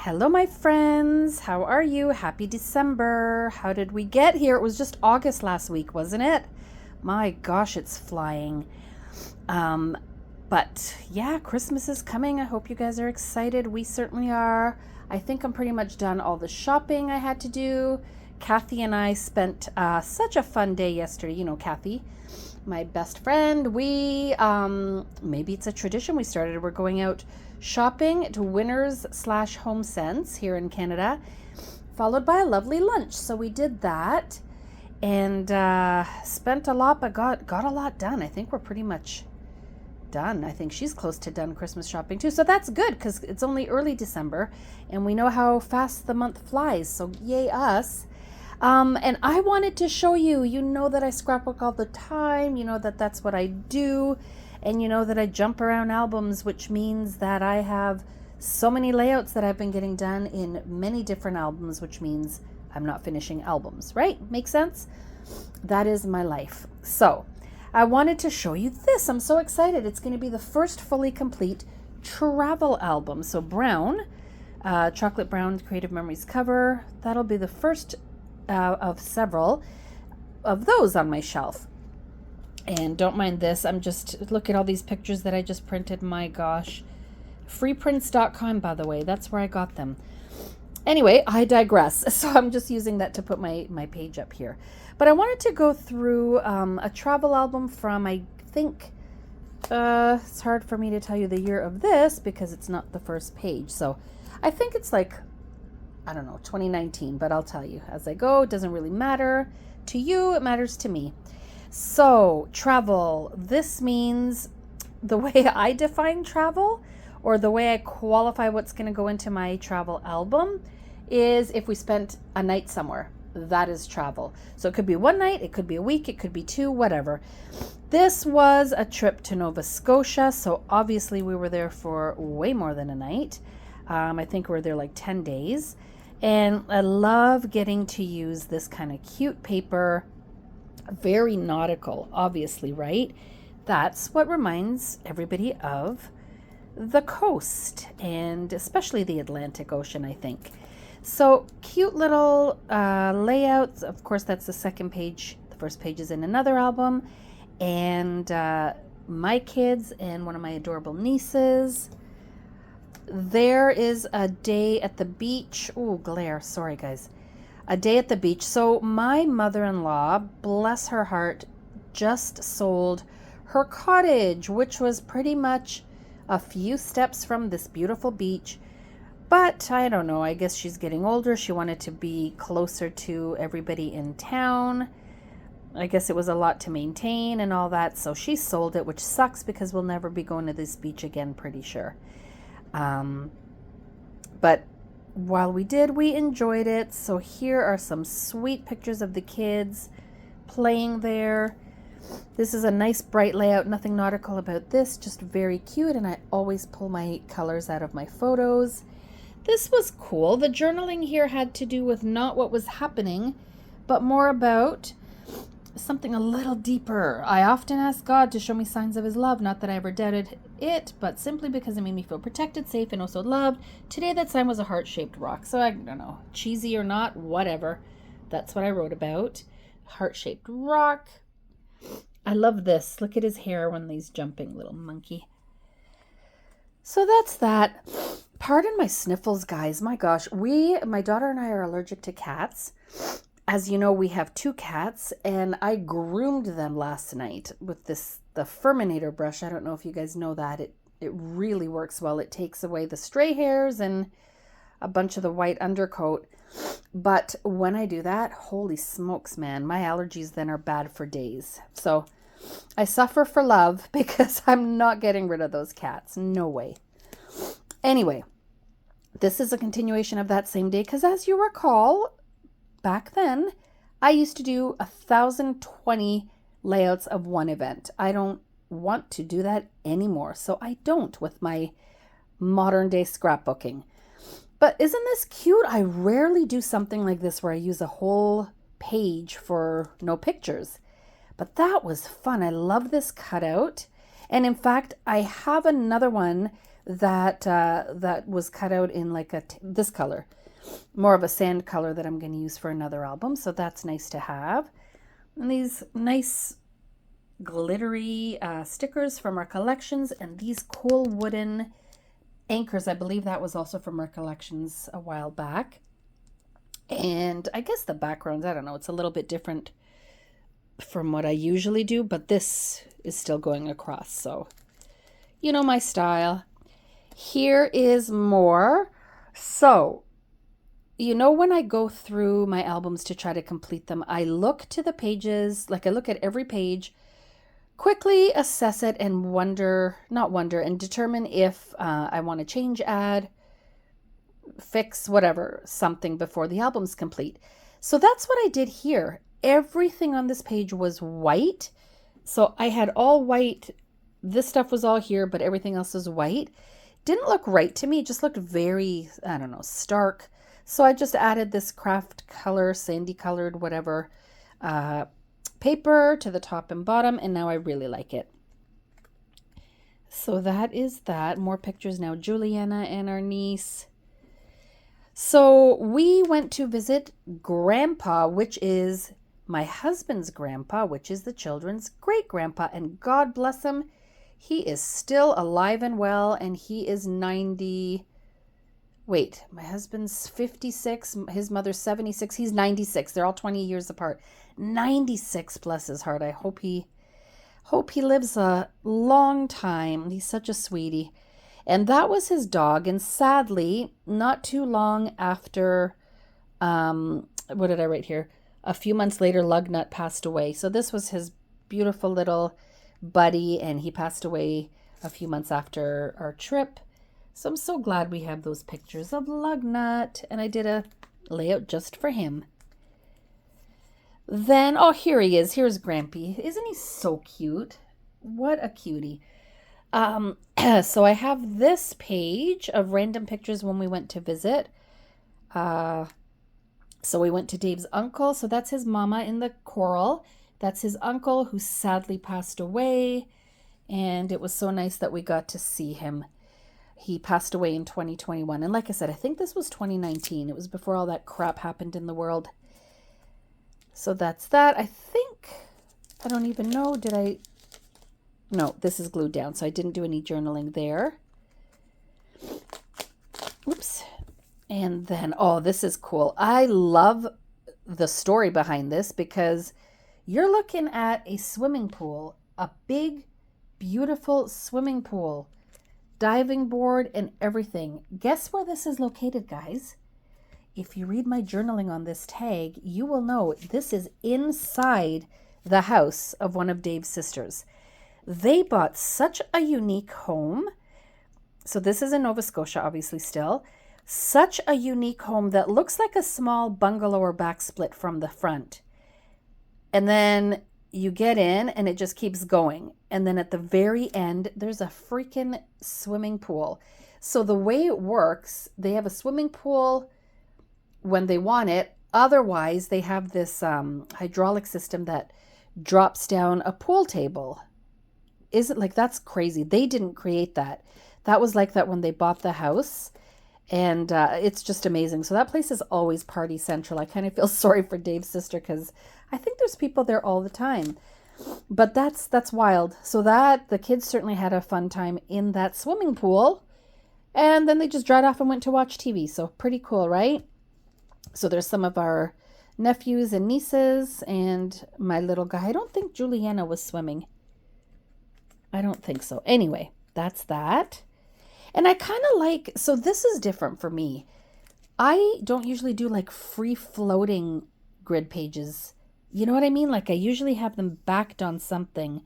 Hello, my friends. How are you? Happy December. How did we get here? It was just August last week, wasn't it? My gosh, it's flying. Um, but yeah, Christmas is coming. I hope you guys are excited. We certainly are. I think I'm pretty much done all the shopping I had to do. Kathy and I spent such a fun day yesterday. You know, Kathy, my best friend. Maybe it's a tradition we started. We're going out shopping to Winners/Home Sense here in Canada, followed by a lovely lunch. So we did that and spent a lot, but got a lot done. I think we're pretty much done. I think she's close to done Christmas shopping too. So that's good because it's only early December and we know how fast the month flies. So yay us. And I wanted to show you, you know that I scrapbook all the time. You know that that's what I do. And you know that I jump around albums, which means that I have so many layouts that I've been getting done in many different albums, which means I'm not finishing albums, right? Make sense? That is my life. So I wanted to show you this. I'm so excited. It's going to be the first fully complete travel album. So brown, chocolate brown Creative Memories cover. That'll be the first of several of those on my shelf. And don't mind this. Look at all these pictures that I just printed. My gosh. Freeprints.com, by the way. That's where I got them. Anyway, I digress. So I'm just using that to put my page up here. But I wanted to go through a travel album from, I think, it's hard for me to tell you the year of this because it's not the first page. So I think it's like, I don't know, 2019. But I'll tell you as I go. It doesn't really matter to you. It matters to me. So, travel, this means the way I define travel or the way I qualify what's going to go into my travel album is if we spent a night somewhere. That is travel. So it could be one night, it could be a week, it could be two, whatever. This was a trip to Nova Scotia, so obviously we were there for way more than a night. I think we were there like 10 days. And I love getting to use this kind of cute paper. Very nautical, obviously, right? That's what reminds everybody of the coast and especially the Atlantic Ocean, I think. So cute little layouts. Of course, that's the second page. The first page is in another album. And my kids and one of my adorable nieces. There is a day at the beach. Oh, glare. Sorry, guys. A day at the beach. So my mother-in-law, bless her heart, just sold her cottage, which was pretty much a few steps from this beautiful beach. But I don't know, I guess she's getting older. She wanted to be closer to everybody in town. I guess it was a lot to maintain and all that. So she sold it, which sucks because we'll never be going to this beach again, pretty sure. But while we did, we enjoyed it. So here are some sweet pictures of the kids playing there. This is a nice bright layout. Nothing nautical about this, just very cute. And I always pull my colors out of my photos. This was cool. The journaling here had to do with not what was happening, but more about something a little deeper. I often ask God to show me signs of his love, not that I ever doubted it, but simply because it made me feel protected, safe, and also loved. Today that sign was a heart-shaped rock. So I don't know, cheesy or not, whatever. That's what I wrote about. Heart-shaped rock. I love this. Look at his hair when he's jumping, little monkey. So that's that. Pardon my sniffles, guys. My gosh, my daughter and I are allergic to cats. As you know, we have 2 cats, and I groomed them last night with the Furminator brush. I don't know if you guys know that. It really works well. It takes away the stray hairs and a bunch of the white undercoat. But when I do that, holy smokes, man, my allergies then are bad for days. So I suffer for love because I'm not getting rid of those cats. No way. Anyway, this is a continuation of that same day because as you recall, back then, I used to do 1,020 layouts of one event. I don't want to do that anymore, so I don't with my modern day scrapbooking. But isn't this cute? I rarely do something like this where I use a whole page for no pictures. But that was fun. I love this cutout. And in fact, I have another one that was cut out in like this color, more of a sand color that I'm going to use for another album. So that's nice to have. And these nice glittery stickers from our collections, and these cool wooden anchors. I believe that was also from our collections a while back. And I guess the backgrounds, I don't know, it's a little bit different from what I usually do, but this is still going across. So, you know my style. Here is more. So, you know, when I go through my albums to try to complete them, I look to the pages, like I look at every page, quickly assess it and and determine if I want to change, add, fix, whatever, something before the album's complete. So that's what I did here. Everything on this page was white. So I had all white. This stuff was all here, but everything else was white. Didn't look right to me. It just looked very, I don't know, stark. So I just added this craft color, sandy colored, whatever, paper to the top and bottom, and now I really like it. So that is that. More pictures now. Juliana and our niece. So we went to visit Grandpa, which is my husband's grandpa, which is the children's great grandpa, and God bless him, he is still alive and well, and he is 90. Wait, my husband's 56, his mother's 76, he's 96. They're all 20 years apart. 96, bless his heart. I hope he lives a long time. He's such a sweetie. And that was his dog. And sadly, not too long after, what did I write here? A few months later, Lugnut passed away. So this was his beautiful little buddy, and he passed away a few months after our trip. So I'm so glad we have those pictures of Lugnut, and I did a layout just for him. Then, oh, here he is. Here's Grampy. Isn't he so cute? What a cutie. So I have this page of random pictures when we went to visit. So we went to Dave's uncle. So that's his mama in the coral. That's his uncle who sadly passed away. And it was so nice that we got to see him. He passed away in 2021. And like I said, I think this was 2019. It was before all that crap happened in the world. So that's that. I think, I don't even know, no, this is glued down, so I didn't do any journaling there. Oops. And then, oh, this is cool. I love the story behind this because you're looking at a swimming pool, a big, beautiful swimming pool, diving board and everything. Guess where this is located, guys? If you read my journaling on this tag, you will know this is inside the house of one of Dave's sisters. They bought such a unique home. So this is in Nova Scotia, obviously still. Such a unique home that looks like a small bungalow or back split from the front. And then you get in and it just keeps going. And then at the very end, there's a freaking swimming pool. So the way it works, they have a swimming pool when they want it. Otherwise, they have this hydraulic system that drops down a pool table. Isn't like, that's crazy. They didn't create that. That was like that when they bought the house. And it's just amazing. So that place is always party central. I kind of feel sorry for Dave's sister because I think there's people there all the time. But that's wild. So that the kids certainly had a fun time in that swimming pool. And then they just dried off and went to watch TV. So pretty cool, right? So there's some of our nephews and nieces and my little guy. I don't think Juliana was swimming. I don't think so. Anyway, that's that. And I kind of like, so this is different for me. I don't usually do like free floating grid pages. You know what I mean? Like I usually have them backed on something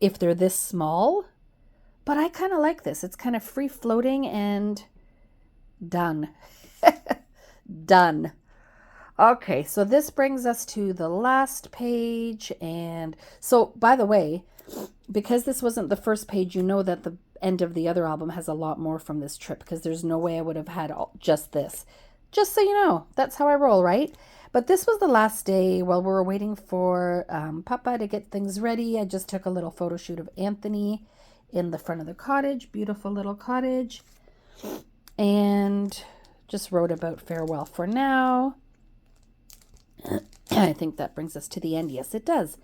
if they're this small. But I kind of like this. It's kind of free floating and done. Done. Okay, so this brings us to the last page. And so, by the way, because this wasn't the first page, you know that the end of the other album has a lot more from this trip because there's no way I would have had just this. Just so you know, that's how I roll, right? But this was the last day while we were waiting for Papa to get things ready. I just took a little photo shoot of Anthony in the front of the cottage. Beautiful little cottage. And just wrote about farewell for now. I think that brings us to the end. Yes, it does.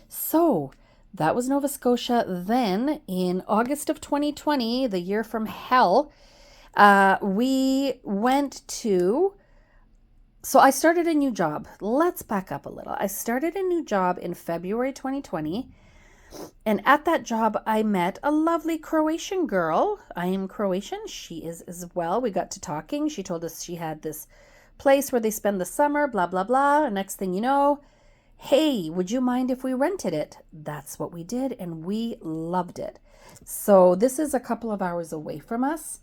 So that was Nova Scotia. Then in August of 2020, the year from hell, we went to... So I started a new job. Let's back up a little. I started a new job in February 2020. And at that job, I met a lovely Croatian girl. I am Croatian. She is as well. We got to talking. She told us she had this place where they spend the summer, blah, blah, blah. And next thing you know, hey, would you mind if we rented it? That's what we did, and we loved it. So this is a couple of hours away from us.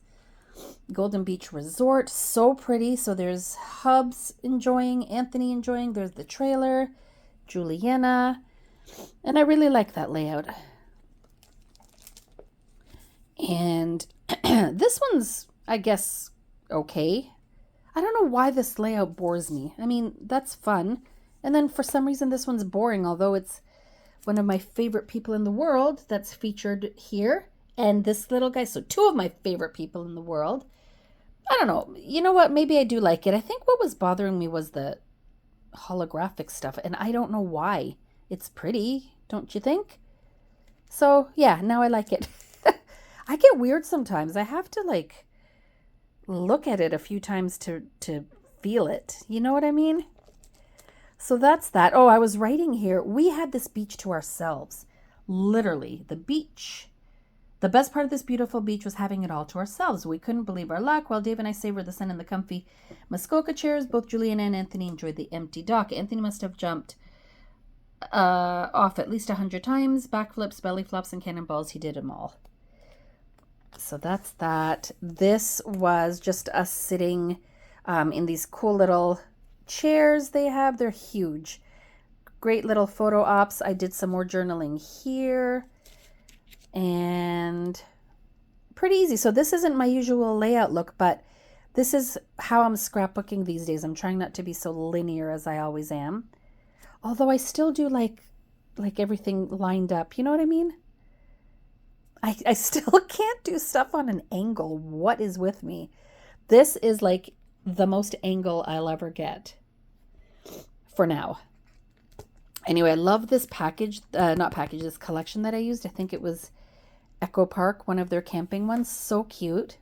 Golden Beach Resort, so pretty. So there's Hubs enjoying, Anthony enjoying. There's the trailer, Juliana. And I really like that layout. And this one's, I guess, okay. I don't know why this layout bores me. I mean, that's fun. And then for some reason, this one's boring, although it's one of my favorite people in the world that's featured here. And this little guy. So two of my favorite people in the world. I don't know. You know what? Maybe I do like it. I think what was bothering me was the holographic stuff. And I don't know why. It's pretty, don't you think? So, yeah, now I like it. I get weird sometimes. I have to, like, look at it a few times to feel it. You know what I mean? So that's that. Oh, I was writing here. We had this beach to ourselves. Literally, the beach. The best part of this beautiful beach was having it all to ourselves. We couldn't believe our luck. While Dave and I savored the sun in the comfy Muskoka chairs, both Julian and Anthony enjoyed the empty dock. Anthony must have jumped off at least 100 times. Backflips, belly flops, and cannonballs. He did them all. So that's that. This was just us sitting in these cool little chairs they have. They're huge. Great little photo ops. I did some more journaling here. And pretty easy. So this isn't my usual layout look, but this is how I'm scrapbooking these days. I'm trying not to be so linear as I always am. Although I still do like everything lined up. You know what I mean? I still can't do stuff on an angle. What is with me? This is like the most angle I'll ever get for now. Anyway, I love this this collection that I used. I think it was Echo Park, one of their camping ones. So cute.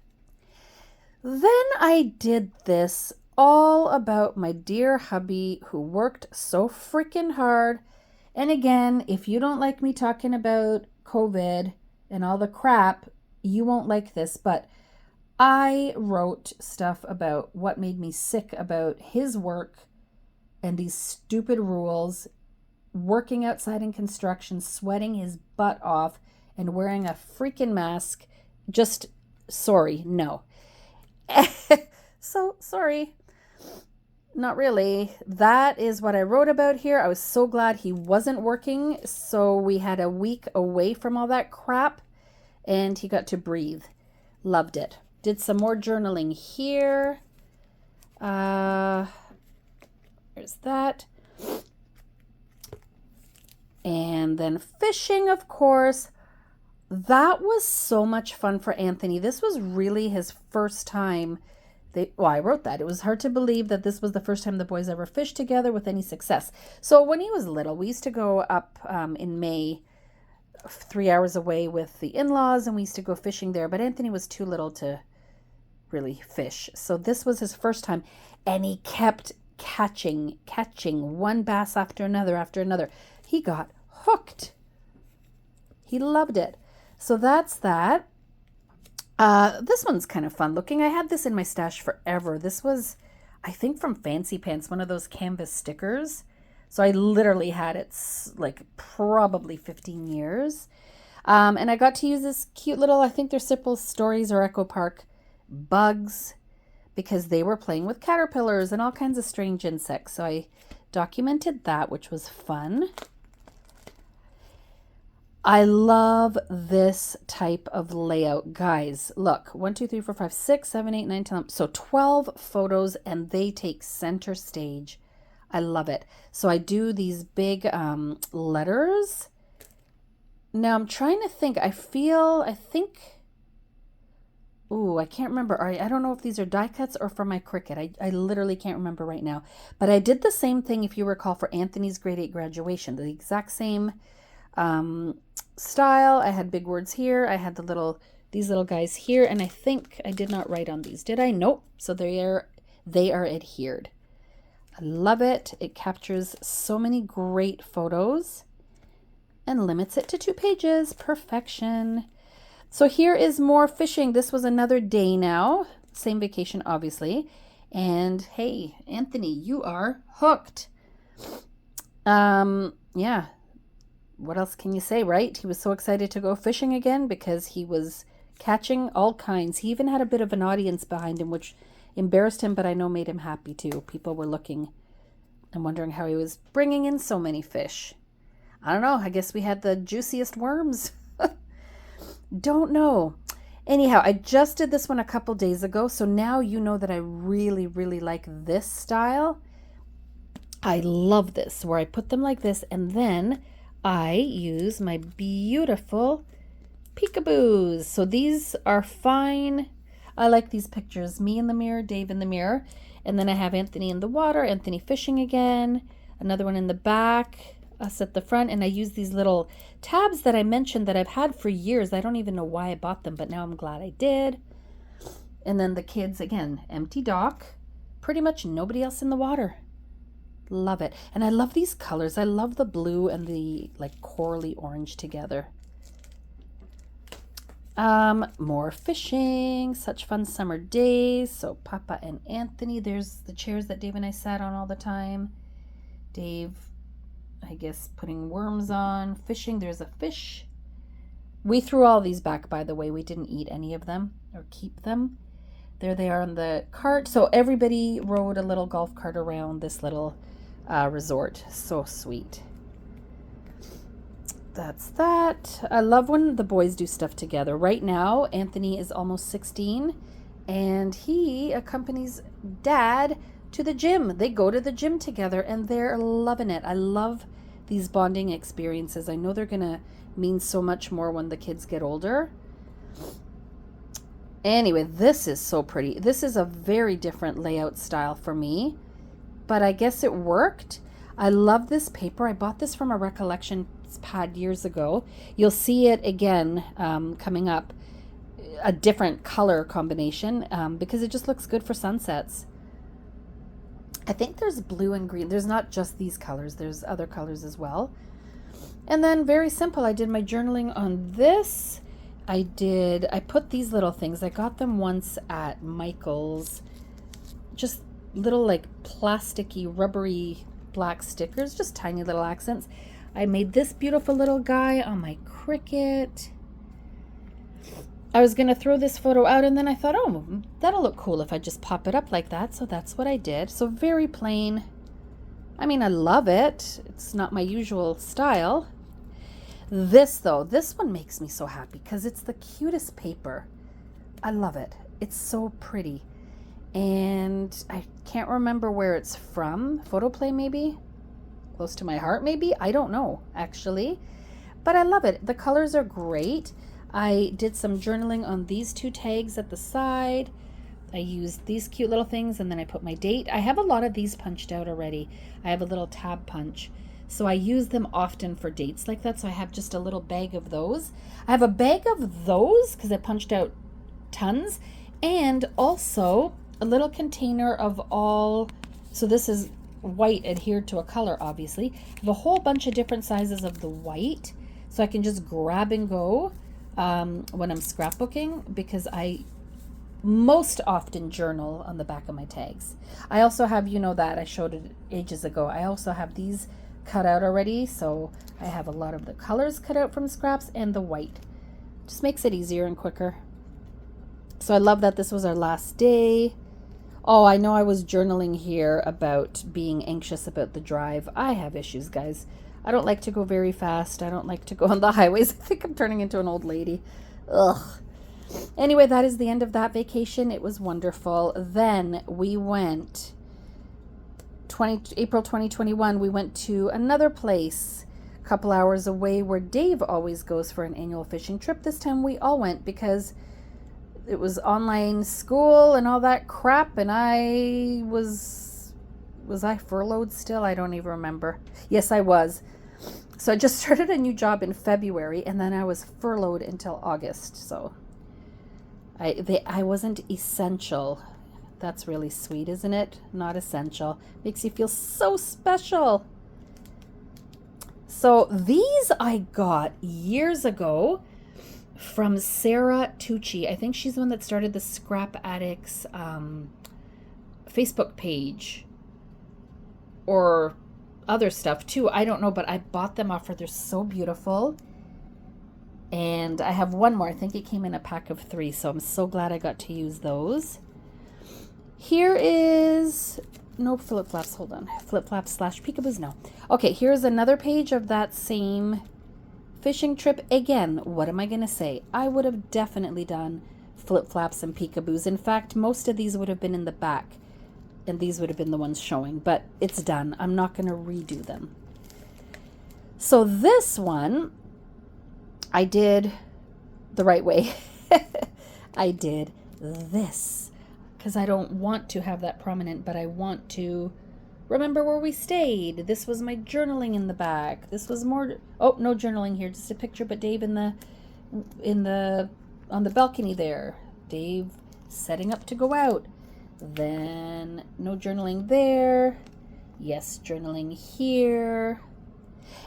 Then I did this all about my dear hubby who worked so freaking hard. And again, if you don't like me talking about COVID and all the crap, you won't like this. But I wrote stuff about what made me sick about his work and these stupid rules, working outside in construction, sweating his butt off and wearing a freaking mask. Just sorry, no. So sorry. Not really. That is what I wrote about here. I was so glad he wasn't working. So we had a week away from all that crap and he got to breathe. Loved it. Did some more journaling here. There's that. And then fishing, of course. That was so much fun for Anthony. This was really his first time. I wrote that. It was hard to believe that this was the first time the boys ever fished together with any success. So when he was little, we used to go up in May, 3 hours away with the in-laws, and we used to go fishing there. But Anthony was too little to really fish. So this was his first time, and he kept catching one bass after another. He got hooked. He loved it. So that's that. This one's kind of fun looking. I had this in my stash forever. This was, I think, from Fancy Pants, one of those canvas stickers. So I literally had it like probably 15 years. And I got to use this cute little, I think they're Simple Stories or Echo Park bugs, because they were playing with caterpillars and all kinds of strange insects. So I documented that, which was fun. I love this type of layout, guys. Look, 1, 2, 3, 4, 5, 6, 7, 8, 9, 10. So 12 photos and they take center stage. I love it. So I do these big letters Now I'm trying to think. I think, ooh, I can't remember. I don't know if these are die cuts or for my Cricut. I literally can't remember right now. But I did the same thing, if you recall, for Anthony's grade 8 graduation. The exact same style. I had big words here. I had these little guys here. And I think I did not write on these. Did I? Nope. So they are adhered. I love it. It captures so many great photos and limits it to 2 pages. Perfection. So here is more fishing. This was another day now. Same vacation, obviously. And hey, Anthony, you are hooked. Yeah. What else can you say, right? He was so excited to go fishing again because he was catching all kinds. He even had a bit of an audience behind him, which embarrassed him, but I know made him happy too. People were looking and wondering how he was bringing in so many fish. I don't know. I guess we had the juiciest worms. Don't know. Anyhow, I just did this one a couple days ago, so now you know that I really, really like this style. I love this, where I put them like this, and then I use my beautiful peekaboos. So these are fine. I like these pictures. Me in the mirror, Dave in the mirror. And then I have Anthony in the water, Anthony fishing again, another one in the back, us at the front. And I use these little tabs that I mentioned that I've had for years. I don't even know why I bought them, but now I'm glad I did. And then the kids, again, empty dock. Pretty much nobody else in the water. Love it. And I love these colors. I love the blue and the like corally orange together. More fishing. Such fun summer days. So Papa and Anthony. There's the chairs that Dave and I sat on all the time. Dave, I guess, putting worms on. Fishing. There's a fish. We threw all these back, by the way. We didn't eat any of them or keep them. There they are on the cart. So everybody rode a little golf cart around this little resort. So sweet. That's that. I love when the boys do stuff together. Right now, Anthony is almost 16, and he accompanies Dad to the gym. They go to the gym together, and they're loving it. I love these bonding experiences. I know they're going to mean so much more when the kids get older. Anyway, this is so pretty. This is a very different layout style for me, but I guess it worked. I love this paper. I bought this from a recollection pad years ago. You'll see it again coming up, a different color combination because it just looks good for sunsets. I think there's blue and green. There's not just these colors. There's other colors as well. And then very simple, I did my journaling on this. I put these little things. I got them once at Michael's. Just little like plasticky, rubbery black stickers, just tiny little accents. I made this beautiful little guy on my Cricut. I was going to throw this photo out, and then I thought, oh, that'll look cool if I just pop it up like that. So that's what I did. So very plain. I mean, I love it. It's not my usual style. This, though, this one makes me so happy because it's the cutest paper. I love it. It's so pretty. And I can't remember where it's from. Photoplay, maybe? Close to my heart, maybe? I don't know, actually. But I love it. The colors are great. I did some journaling on these 2 tags at the side. I used these cute little things, and then I put my date. I have a lot of these punched out already. I have a little tab punch. So I use them often for dates like that. So I have just a little bag of those. I have a bag of those because I punched out tons. And also a little container of all, so this is white adhered to a color, obviously. I have a whole bunch of different sizes of the white, so I can just grab and go when I'm scrapbooking, because I most often journal on the back of my tags. I also have, you know, that I showed it ages ago. I also have these cut out already, so I have a lot of the colors cut out from scraps and the white. Just makes it easier and quicker. So I love that this was our last day. Oh, I know I was journaling here about being anxious about the drive. I have issues, guys. I don't like to go very fast. I don't like to go on the highways. I think I'm turning into an old lady. Ugh. Anyway, that is the end of that vacation. It was wonderful. Then we went, April 2021, we went to another place a couple hours away where Dave always goes for an annual fishing trip. This time we all went because it was online school and all that crap, and I was I furloughed still? I don't even remember. Yes, I was. So I just started a new job in February, and then I was furloughed until August. So I wasn't essential. That's really sweet, isn't it? Not essential. Makes you feel so special. So these I got years ago from Sarah Tucci. I think she's the one that started the Scrap Addicts Facebook page, or other stuff too. I don't know, but I bought them off her. They're so beautiful. And I have one more. I think it came in a pack of 3, so I'm so glad I got to use those. Here is no flip-flops. Hold on. Flip-flops / peekaboos. No. Okay, here's another page of that same fishing trip. Again, what am I going to say? I would have definitely done flip-flops and peekaboos. In fact, most of these would have been in the back, and these would have been the ones showing, but it's done. I'm not going to redo them. So this one, I did the right way. I did this because I don't want to have that prominent, but I want to remember where we stayed. This was my journaling in the back. This was more, oh, no journaling here, just a picture, but Dave on the balcony there. Dave setting up to go out. Then no journaling there. Yes, journaling here.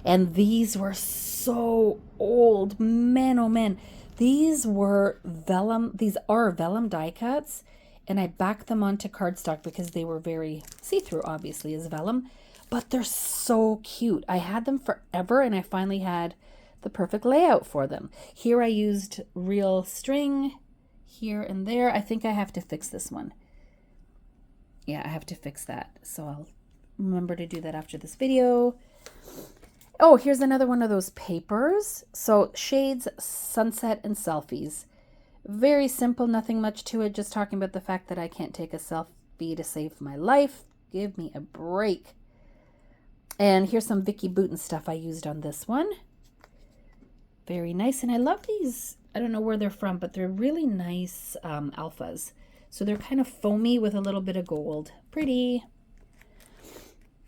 And these were so old. Man, oh man. These were vellum. These are vellum die cuts. And I backed them onto cardstock because they were very see-through, obviously, as vellum. But they're so cute. I had them forever, and I finally had the perfect layout for them. Here I used real string here and there. I think I have to fix this one. Yeah, I have to fix that. So I'll remember to do that after this video. Oh, here's another one of those papers. So shades, sunset, and selfies. Very simple, nothing much to it. Just talking about the fact that I can't take a selfie to save my life. Give me a break. And here's some Vicky Booten stuff I used on this one. Very nice. And I love these. I don't know where they're from, but they're really nice alphas. So they're kind of foamy with a little bit of gold. Pretty.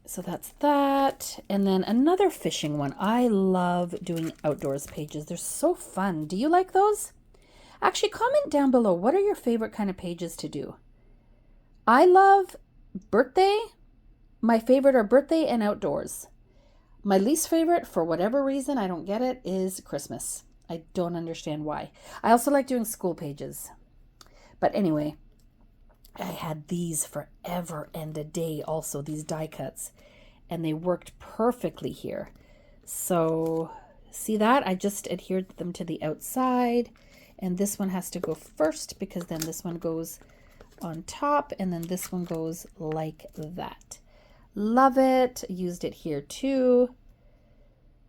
So that's that. And then another fishing one. I love doing outdoors pages. They're so fun. Do you like those? Actually, comment down below. What are your favorite kind of pages to do? I love birthday. My favorite are birthday and outdoors. My least favorite, for whatever reason, I don't get it, is Christmas. I don't understand why. I also like doing school pages. But anyway, I had these forever and a day also, these die cuts. And they worked perfectly here. So, see that? I just adhered them to the outside. And this one has to go first because then this one goes on top. And then this one goes like that. Love it. Used it here too.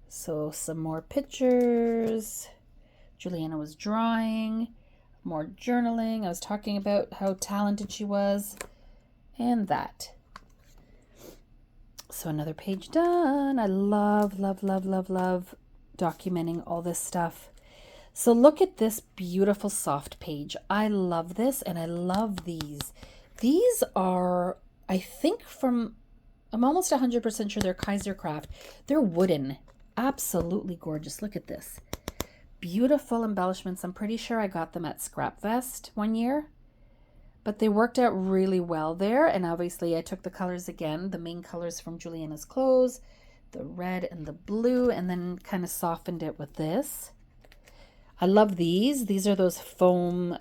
So some more pictures. Juliana was drawing. More journaling. I was talking about how talented she was. And that. So another page done. I love, love, love, love, love documenting all this stuff. So look at this beautiful soft page. I love this, and I love these. These are, I think I'm almost 100% sure they're Kaiser Craft. They're wooden. Absolutely gorgeous. Look at this. Beautiful embellishments. I'm pretty sure I got them at Scrap Fest one year. But they worked out really well there. And obviously I took the colors again, the main colors from Juliana's clothes, the red and the blue, and then kind of softened it with this. I love these. These are those foam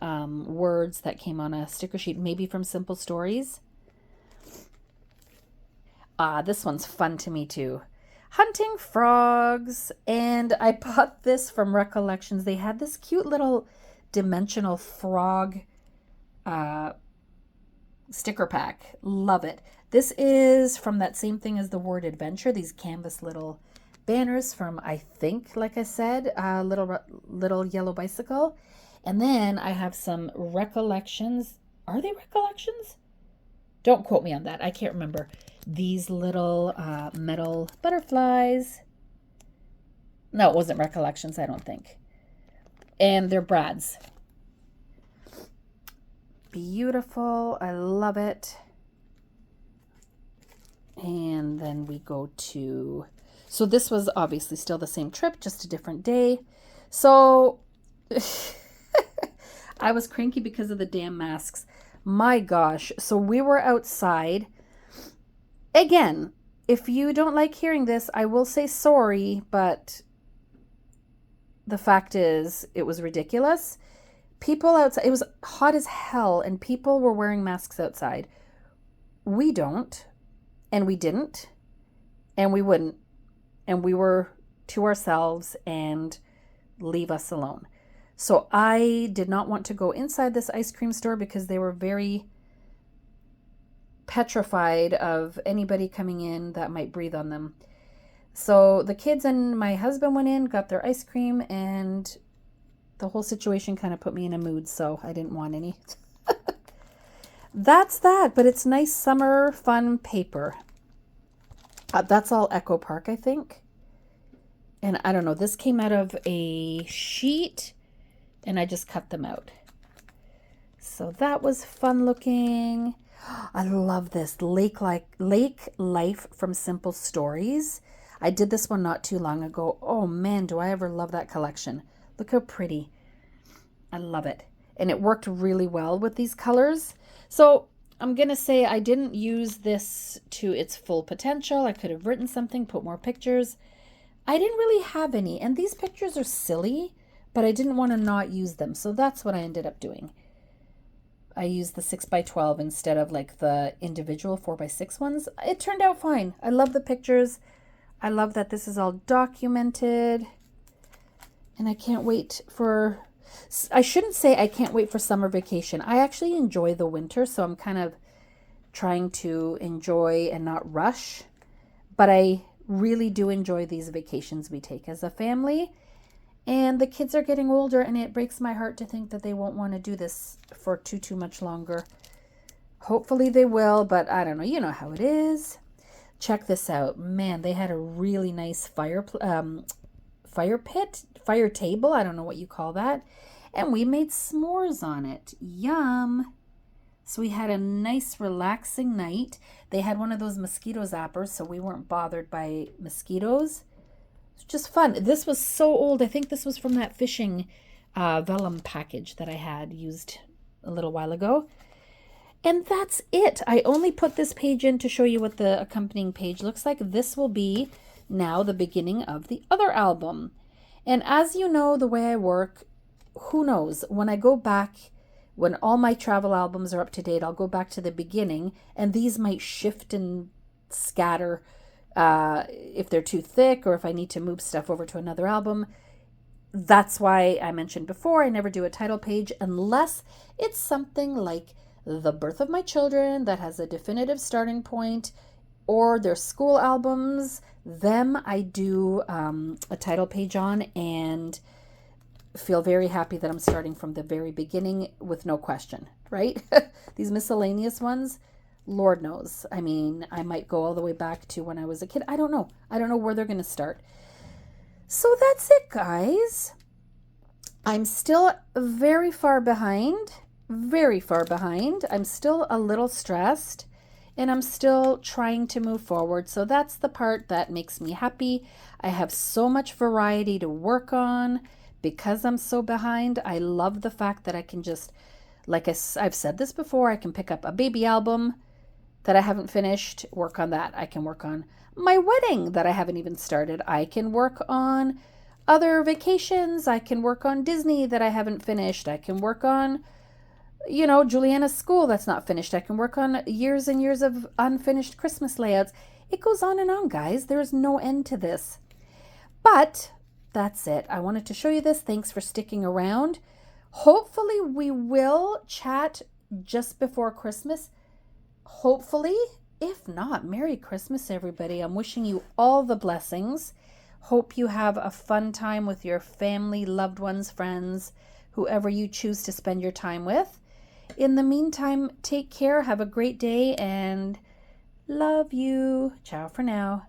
words that came on a sticker sheet, maybe from Simple Stories. This one's fun to me too. Hunting frogs. And I bought this from Recollections. They had this cute little dimensional frog sticker pack. Love it. This is from that same thing as the word adventure. These canvas little banners from, I think, like I said, little yellow bicycle. And then I have some Recollections. Are they Recollections? Don't quote me on that. I can't remember. These little metal butterflies. No, it wasn't Recollections, I don't think. And they're Brad's. Beautiful. I love it. And then we go to... So this was obviously still the same trip, just a different day. So I was cranky because of the damn masks. My gosh. So we were outside. Again, if you don't like hearing this, I will say sorry, but the fact is, it was ridiculous. People outside, it was hot as hell, and people were wearing masks outside. We don't, and we didn't, and we wouldn't, and we were to ourselves, and leave us alone. So I did not want to go inside this ice cream store because they were very petrified of anybody coming in that might breathe on them. So the kids and my husband went in, got their ice cream, and the whole situation kind of put me in a mood, so I didn't want any. That's that, but it's nice summer fun paper. That's all Echo Park, I think. And I don't know, this came out of a sheet, and I just cut them out. So that was fun looking. I love this Lake Life from Simple Stories. I did this one not too long ago. Oh man, do I ever love that collection. Look how pretty. I love it. And it worked really well with these colors. So I'm going to say I didn't use this to its full potential. I could have written something, put more pictures. I didn't really have any. And these pictures are silly, but I didn't want to not use them. So that's what I ended up doing. I used the 6x12 instead of like the individual 4x6 ones. It turned out fine. I love the pictures. I love that this is all documented. And I can't wait for... I shouldn't say I can't wait for summer vacation. I actually enjoy the winter, so I'm kind of trying to enjoy and not rush. But I really do enjoy these vacations we take as a family. And the kids are getting older, and it breaks my heart to think that they won't want to do this for too much longer. Hopefully they will, but I don't know. You know how it is. Check this out. Man, they had a really nice fire table. I don't know what you call that. And we made s'mores on it. Yum. So we had a nice relaxing night. They had one of those mosquito zappers, so we weren't bothered by mosquitoes. It's just fun. This was so old. I think this was from that fishing vellum package that I had used a little while ago. And that's it. I only put this page in to show you what the accompanying page looks like. This will be now the beginning of the other album. And as you know, the way I work, who knows, when I go back, when all my travel albums are up to date, I'll go back to the beginning, and these might shift and scatter if they're too thick or if I need to move stuff over to another album. That's why I mentioned before, I never do a title page unless it's something like The Birth of My Children that has a definitive starting point, or their school albums. Them I do a title page on and feel very happy that I'm starting from the very beginning with no question, right? These miscellaneous ones, Lord knows. I mean, I might go all the way back to when I was a kid. I don't know. I don't know where they're going to start. So that's it, guys. I'm still very far behind. Very far behind. I'm still a little stressed, and I'm still trying to move forward. So that's the part that makes me happy. I have so much variety to work on because I'm so behind. I love the fact that I can just, like I've said this before, I can pick up a baby album that I haven't finished, work on that. I can work on my wedding that I haven't even started. I can work on other vacations. I can work on Disney that I haven't finished. I can work on, you know, Juliana's school that's not finished. I can work on years and years of unfinished Christmas layouts. It goes on, guys. There's no end to this. But that's it. I wanted to show you this. Thanks for sticking around. Hopefully we will chat just before Christmas. Hopefully. If not, Merry Christmas, everybody. I'm wishing you all the blessings. Hope you have a fun time with your family, loved ones, friends, whoever you choose to spend your time with. In the meantime, take care, have a great day, and love you. Ciao for now.